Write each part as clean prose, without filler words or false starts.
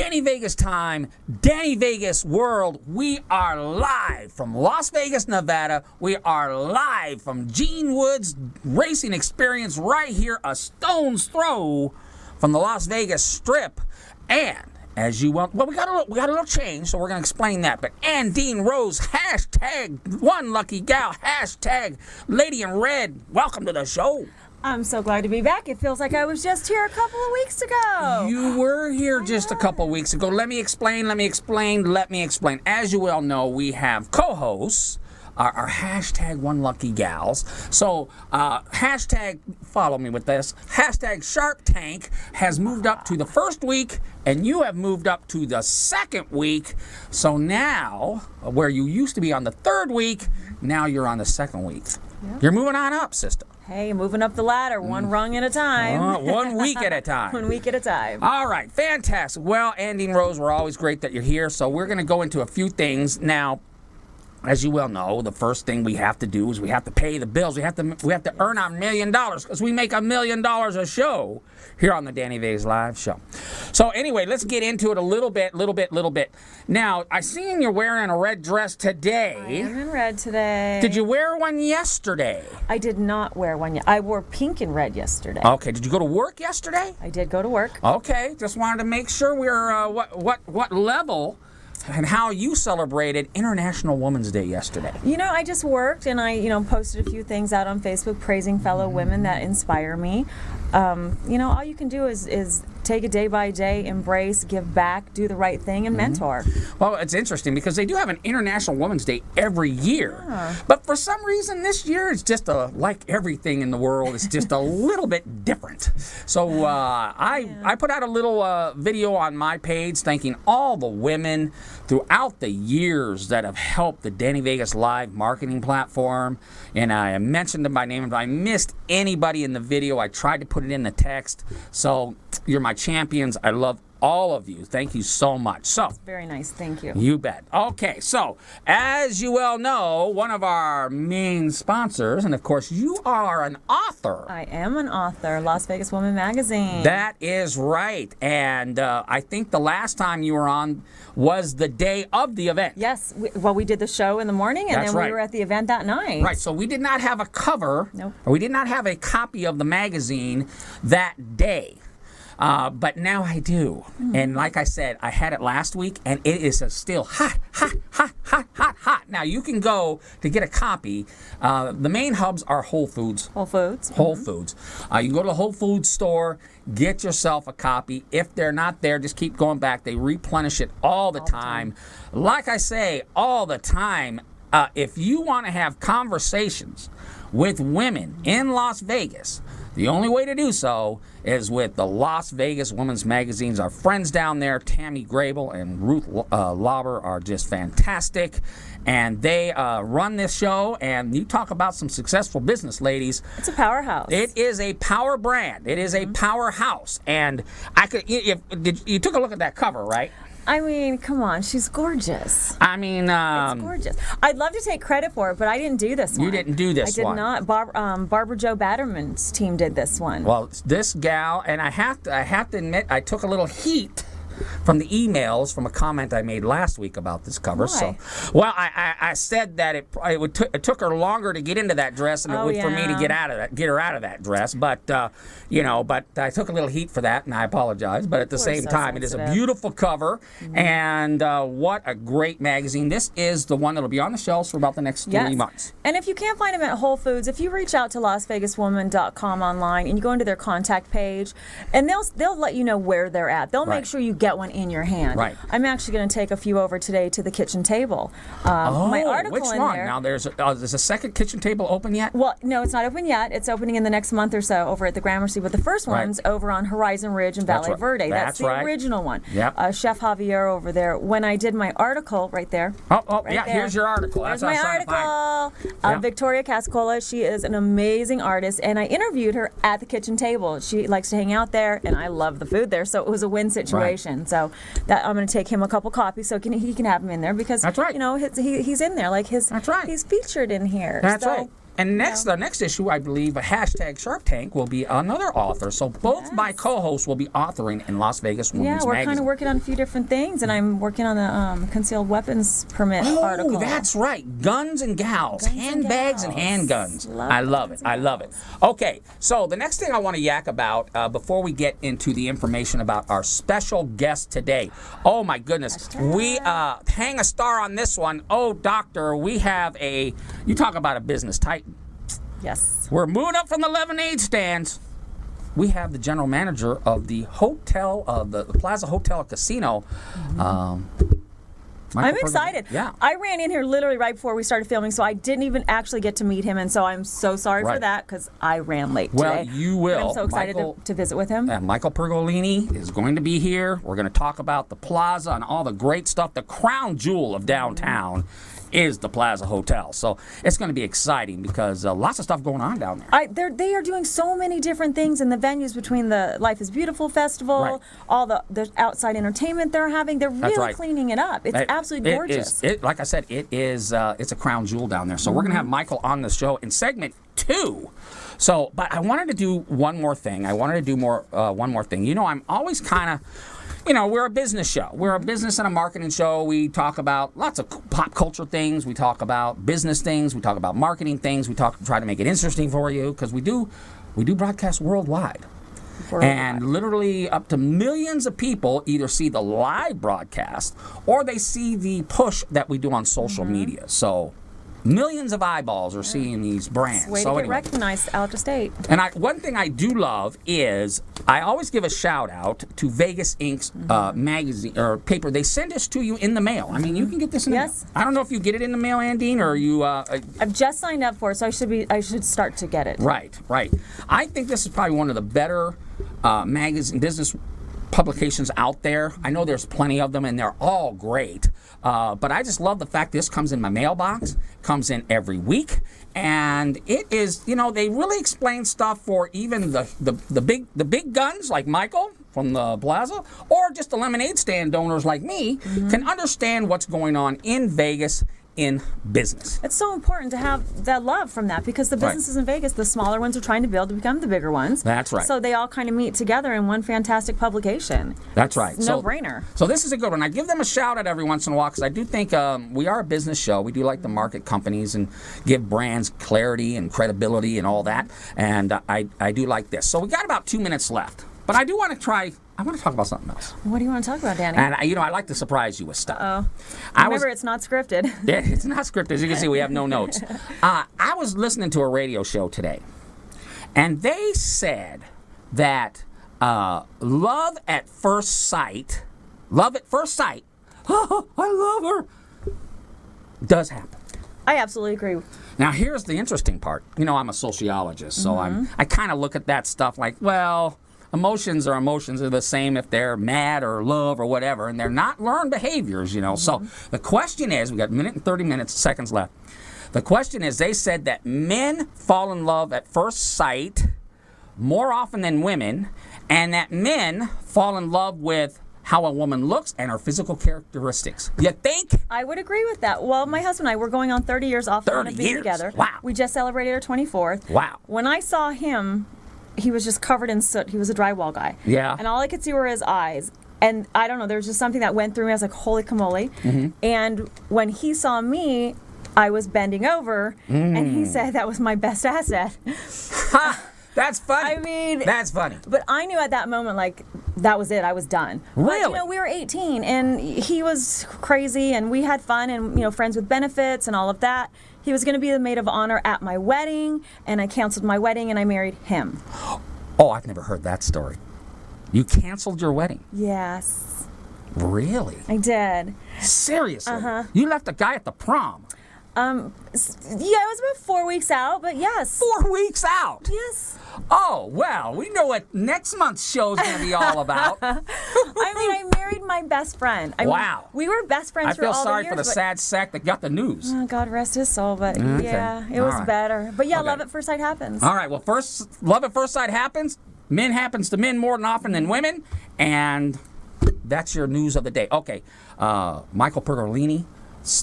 Danny Vegas time, Danny Vegas world. We are live from Las Vegas, Nevada. We are live from Gene Woods Racing Experience right here, a stone's throw from the Las Vegas Strip. And as you well, we got a little change, so we're going to explain that. But Dean Rose, hashtag one lucky gal, hashtag Lady in Red, welcome to the show. I'm so glad to be back. It feels like I was just here a couple of weeks ago. You were here just a couple of weeks ago. Let me explain. As you well know, we have co-hosts, our hashtag one lucky gals. So, hashtag, follow me with this, hashtag Sharp Tank has moved up to the first week, and you have moved up to the second week. So now, where you used to be on the third week, now you're on the second week. Yep. You're moving on up, sister. Hey, moving up the ladder, one rung at a time. 1 week at a time. 1 week at a time. All right, fantastic. Well, Andy and Rose, we're always great that you're here. So we're going to go into a few things now. As you well know, the first thing we have to do is we have to pay the bills. We have to earn our $1 million because we make $1 million a show here on the Danny Vegas Live Show. So anyway, let's get into it a little bit. Now, I seen you're wearing a red dress today. I am in red today. Did you wear one yesterday? I did not wear one yet. I wore pink and red yesterday. Okay. Did you go to work yesterday? I did go to work. Okay. Just wanted to make sure we're what level and how you celebrated International Women's Day yesterday. You know, I just worked and I, posted a few things out on Facebook praising fellow women that inspire me. All you can do is take it day by day, embrace, give back, do the right thing, and mentor. Well, it's interesting because they do have an International Women's Day every year. Yeah. But for some reason this year it's just like everything in the world, it's just a little bit different. So I put out a little video on my page thanking all the women throughout the years that have helped the Danny Vegas Live marketing platform. And I mentioned them by name. If I missed anybody in the video, I tried to put it in the text. So you're my champions. I love all of you. Thank you so much. So very nice. Thank you. You bet. Okay, so as you well know, one of our main sponsors, and of course you are an author. I am an author, Las Vegas Woman Magazine. That is right. And I think the last time you were on was the day of the event. Yes. We did the show in the morning, and That's then right. we were at the event that night. Right, so we did not have a cover. Nope. Or we did not have a copy of the magazine that day. But now I do. And like I said, I had it last week, and it is still hot. Now, you can go to get a copy. The main hubs are Whole Foods. Whole Foods. Whole Foods. You can go to the Whole Foods store, get yourself a copy. If they're not there, just keep going back. They replenish it all the time. Like I say, all the time. If you want to have conversations with women in Las Vegas, the only way to do so is with the Las Vegas Women's Magazines. Our friends down there, Tammy Grable and Ruth Lauber, are just fantastic. And they run this show, and you talk about some successful business ladies. It's a powerhouse. It is a power brand. It is a powerhouse. And you took a look at that cover, right? I mean, come on, she's gorgeous. I mean, it's gorgeous. I'd love to take credit for it, but I didn't do this one. You didn't do this one. I did not. Barbara Jo Batterman's team did this one. Well, this gal, and I have to admit, I took a little heat from the emails from a comment I made last week about this cover. Why? So, well, I said that it took her longer to get into that dress than it would for me to get her out of that dress. But but I took a little heat for that, and I apologize. But at the same time, it is a beautiful cover, and what a great magazine. This is the one that'll be on the shelves for about the next 3 months. And if you can't find them at Whole Foods, if you reach out to LasVegasWoman.com online and you go into their contact page, and they'll let you know where they're at. They'll make sure you get one in your hand. Right. I'm actually going to take a few over today to the kitchen table. My article which in one? there. Now there's a second kitchen table open yet? Well, no, it's not open yet. It's opening in the next month or so over at the Gramercy. But the first one's over on Horizon Ridge in Valle Verde. That's the original one. Yep. Chef Javier over there. When I did my article right there. Here's your article. There's my article. Victoria Cascola. She is an amazing artist, and I interviewed her at the kitchen table. She likes to hang out there, and I love the food there, so it was a win situation. Right. So that I'm going to take him a couple copies so he can have them in there because that's right. He's in there like his. That's right. He's featured in here. That's right. And the next issue, I believe, a hashtag Shark Tank will be another author. So both my co-hosts will be authoring in Las Vegas Women's we're Magazine. kind of working on a few different things, and I'm working on the concealed weapons permit article. Oh, that's right. Guns and gals, handbags and handguns. I love it. I love it. Okay, so the next thing I want to yak about before we get into the information about our special guest today. Oh my goodness, we hang a star on this one. Oh, doctor, we have you talk about a business titan. Yes. We're moving up from the lemonade stands. We have the general manager of the hotel, the Plaza Hotel Casino. I'm excited. Yeah. I ran in here literally right before we started filming, so I didn't even actually get to meet him, and so I'm so sorry for that because I ran late well, today. you will. But I'm so excited to visit with him. Michael Pergolini is going to be here. We're going to talk about the Plaza and all the great stuff. The crown jewel of downtown is the Plaza Hotel. So it's going to be exciting because lots of stuff going on down there. They are doing so many different things in the venues between the Life is Beautiful Festival, all the outside entertainment they're having. They're really cleaning it up. It's absolutely gorgeous. Like I said, it's a crown jewel down there. So we're going to have Michael on the show in segment 2. So, but I wanted to do one more thing. One more thing. You know, I'm always kind of... You know, we're a business show. We're a business and a marketing show. We talk about lots of pop culture things. We talk about business things. We talk about marketing things. We try to make it interesting for you because we do broadcast worldwide. And literally up to millions of people either see the live broadcast or they see the push that we do on social media. So millions of eyeballs are seeing these brands. Way to get recognized out of state. And one thing I do love is I always give a shout out to Vegas Inc.'s magazine or paper. They send us to you in the mail. I mean, you can get this in the mail. I don't know if you get it in the mail, Andine, or you. I've just signed up for it, so I should start to get it. Right. I think this is probably one of the better business publications out there. I know there's plenty of them, and they're all great. But I just love the fact this comes in my mailbox, comes in every week, and it is, you know, they really explain stuff for even the big guns like Michael from the Plaza, or just the lemonade stand donors like me, can understand what's going on in Vegas in business. It's so important to have that love from that because the businesses in Vegas, the smaller ones are trying to build to become the bigger ones. That's right. So they all kind of meet together in one fantastic publication. That's right. No-brainer. So this is a good one. I give them a shout out every once in a while because I do think we are a business show. We do like to market companies and give brands clarity and credibility and all that. And I do like this. So we got about 2 minutes left. But I do want to I want to talk about something else. What do you want to talk about, Danny? And, I like to surprise you with stuff. Remember, it's not scripted. Yeah, it's not scripted. As you can see, we have no notes. I was listening to a radio show today, and they said that love at first sight, I love her, does happen. I absolutely agree. Now, here's the interesting part. You know, I'm a sociologist, so I kind of look at that stuff like, well... Emotions are the same if they're mad or love or whatever, and they're not learned behaviors, you know. So the question is, we got a minute and 30 seconds left. The question is, they said that men fall in love at first sight more often than women, and that men fall in love with how a woman looks and her physical characteristics. You think? I would agree with that. Well, my husband and I, we're going on 30 years off of being together. Wow. We just celebrated our 24th. Wow. When I saw him, he was just covered in soot. He was a drywall guy. Yeah. And all I could see were his eyes. And I don't know, there was just something that went through me. I was like, holy camole. And when he saw me, I was bending over, and he said that was my best asset. Ha! That's funny. I mean... That's funny. But I knew at that moment, like, that was it. I was done. Really? But, you know, we were 18, and he was crazy, and we had fun, and, you know, friends with benefits and all of that. He was going to be the maid of honor at my wedding, and I canceled my wedding, and I married him. Oh, I've never heard that story. You canceled your wedding? Yes. Really? I did. Seriously? You left a guy at the prom? Yeah, it was about 4 weeks out, but yes. 4 weeks out? Yes. Oh, well, we know what next month's show's going to be all about. I mean, I married my best friend. Wow. We were best friends for all the years. I feel sorry for the sad sack that got the news. Oh, God rest his soul, but yeah, it was better. But yeah, love at first sight happens. All right, well, love at first sight happens. Men happens to men more often than women, and that's your news of the day. Okay, Michael Pergolini,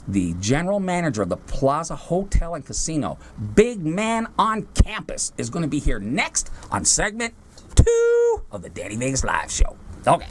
the general manager of the Plaza Hotel and Casino, big man on campus, is going to be here next on segment 2 of the Danny Vegas Live Show. Okay.